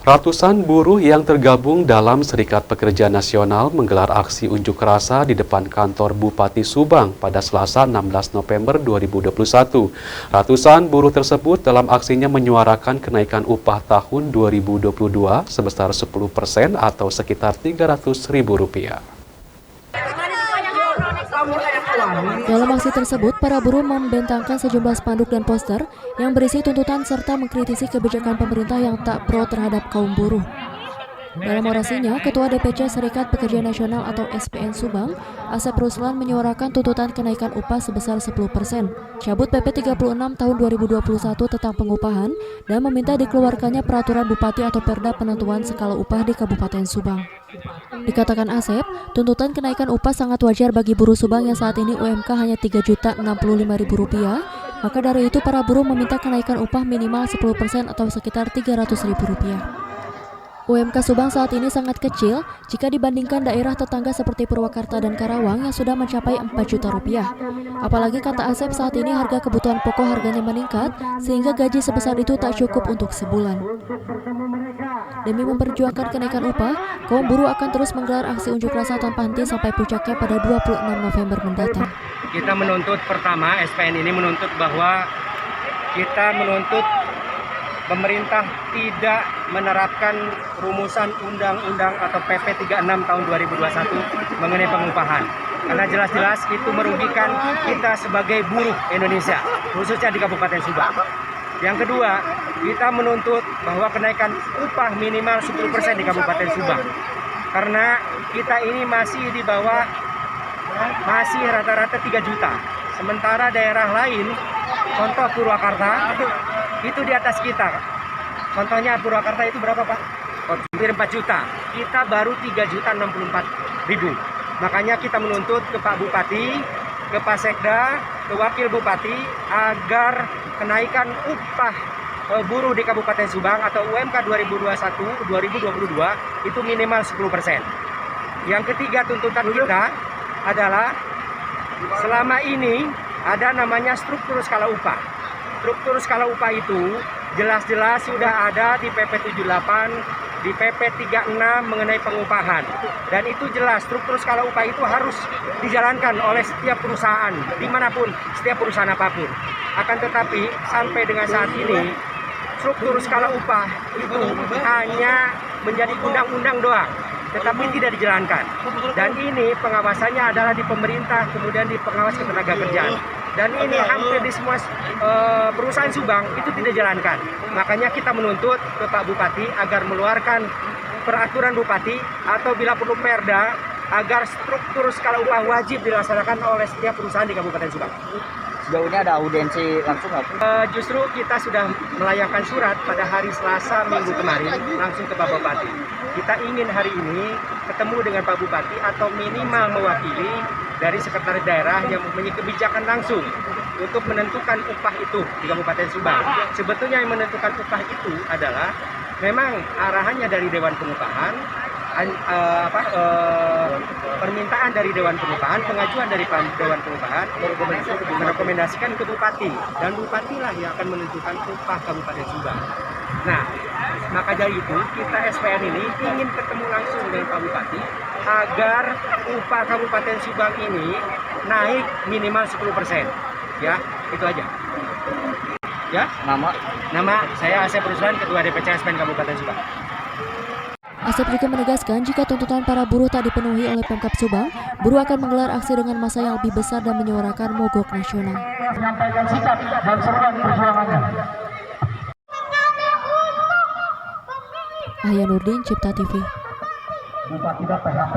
Ratusan buruh yang tergabung dalam Serikat Pekerja Nasional menggelar aksi unjuk rasa di depan kantor Bupati Subang pada Selasa 16 November 2021. Ratusan buruh tersebut dalam aksinya menyuarakan kenaikan upah tahun 2022 sebesar 10% atau sekitar Rp300.000. Dalam aksi tersebut, para buruh membentangkan sejumlah spanduk dan poster yang berisi tuntutan serta mengkritisi kebijakan pemerintah yang tak pro terhadap kaum buruh. Dalam orasinya, Ketua DPC Serikat Pekerja Nasional atau SPN Subang, Asep Ruslan menyuarakan tuntutan kenaikan upah sebesar 10%, cabut PP 36 tahun 2021 tentang pengupahan, dan meminta dikeluarkannya peraturan bupati atau perda penentuan skala upah di Kabupaten Subang. Dikatakan Asep, tuntutan kenaikan upah sangat wajar bagi buruh Subang yang saat ini UMK hanya Rp3.065.000, maka dari itu para buruh meminta kenaikan upah minimal 10% atau sekitar Rp300.000. UMK Subang saat ini sangat kecil jika dibandingkan daerah tetangga seperti Purwakarta dan Karawang yang sudah mencapai Rp4 juta. Apalagi kata Asep saat ini harga kebutuhan pokok harganya meningkat sehingga gaji sebesar itu tak cukup untuk sebulan. Demi memperjuangkan kenaikan upah, kaum buruh akan terus menggelar aksi unjuk rasa tanpa henti sampai puncaknya pada 26 November mendatang. Kita menuntut pertama, SPN ini menuntut bahwa kita menuntut pemerintah tidak menerapkan rumusan undang-undang atau PP 36 tahun 2021 mengenai pengupahan. Karena jelas-jelas itu merugikan kita sebagai buruh Indonesia, khususnya di Kabupaten Subang. Yang kedua, kita menuntut bahwa kenaikan upah minimal 10% di Kabupaten Subang. Karena kita ini masih di bawah, masih rata-rata 3 juta. Sementara daerah lain, contoh Purwakarta, itu di atas kita. Contohnya Purwakarta itu berapa, Pak? Hampir 4 juta. Kita baru 3.064.000. Makanya kita menuntut ke Pak Bupati, ke Pak Sekda, ke Wakil Bupati agar kenaikan upah buruh di Kabupaten Subang atau UMK 2021-2022 itu minimal 10%. Yang ketiga tuntutan kita adalah selama ini ada namanya struktur skala upah. Struktur skala upah itu jelas-jelas sudah ada di PP 78, di PP 36 mengenai pengupahan. Dan itu jelas struktur skala upah itu harus dijalankan oleh setiap perusahaan, dimanapun, setiap perusahaan apapun. Akan tetapi sampai dengan saat ini, struktur skala upah itu hanya menjadi undang-undang doang, tetapi tidak dijalankan. Dan ini pengawasannya adalah di pemerintah, kemudian di pengawas ketenagakerjaan. Dan ini hampir di semua perusahaan Subang itu tidak dijalankan. Makanya kita menuntut ke Pak Bupati agar mengeluarkan peraturan Bupati atau bila perlu perda agar struktur skala upah wajib dilaksanakan oleh setiap perusahaan di Kabupaten Subang. Sejauh ini ada audiensi langsung nggak? Justru kita sudah melayangkan surat pada hari Selasa minggu kemarin langsung ke Pak Bupati. Kita ingin hari ini ketemu dengan Pak Bupati atau minimal mewakili dari sekretaris daerah yang mempunyai kebijakan langsung untuk menentukan upah itu di Kabupaten Subang. Sebetulnya yang menentukan upah itu adalah memang arahannya dari Dewan Pengupahan, permintaan dari Dewan Pengupahan, pengajuan dari Dewan Pengupahan, merekomendasikan ke Bupati, dan Bupati lah yang akan menentukan upah Kabupaten Subang. Nah, maka dari itu kita SPN ini ingin ketemu langsung dengan Pak Bupati agar upah Kabupaten Subang ini naik minimal 10%. Ya, itu aja. Ya, nama saya Asep Ruslan, Ketua DPC SPN Kabupaten Subang. Asep juga menegaskan jika tuntutan para buruh tak dipenuhi oleh Pemkab Subang, buruh akan menggelar aksi dengan massa yang lebih besar dan menyuarakan mogok nasional. Menyampaikan sikap dan seruan perjuangannya. Ahya Nurdin, Cipta TV. Bupati PHP